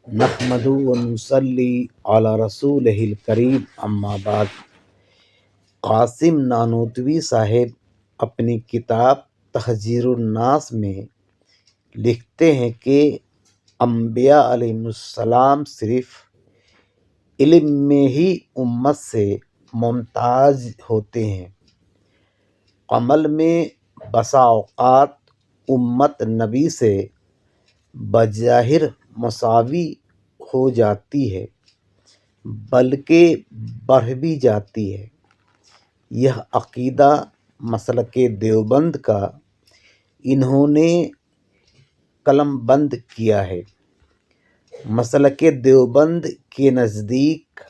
نحمدہ ونصلی علی رسولہ الکریم، اما بعد۔ قاسم نانوتوی صاحب اپنی کتاب تحذیر الناس میں لکھتے ہیں کہ انبیاء علیہم السلام صرف علم میں ہی امت سے ممتاز ہوتے ہیں، عمل میں بسا اوقات امت نبی سے بظاہر مساوی ہو جاتی ہے، بلکہ بڑھ بھی جاتی ہے۔ یہ عقیدہ مسلک دیوبند کا انہوں نے قلم بند کیا ہے۔ مسلک دیوبند کے نزدیک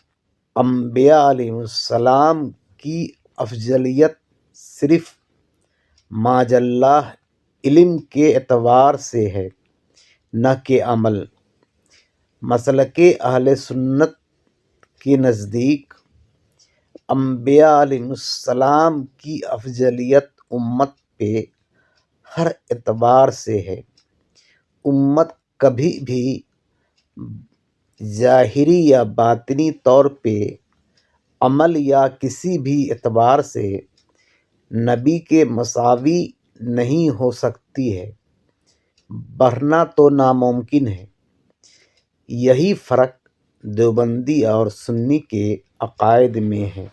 انبیاء علیہم السلام کی افضلیت صرف معاذ اللہ علم کے اعتبار سے ہے، نہ کہ عمل۔ مسلک اہل سنت کے نزدیک انبیاء علیہم السلام کی افضلیت امت پہ ہر اعتبار سے ہے۔ امت کبھی بھی ظاہری یا باطنی طور پہ عمل یا کسی بھی اعتبار سے نبی کے مساوی نہیں ہو سکتی ہے، بڑھنا تو ناممکن ہے۔ یہی فرق دیوبندی اور سنی کے عقائد میں ہے۔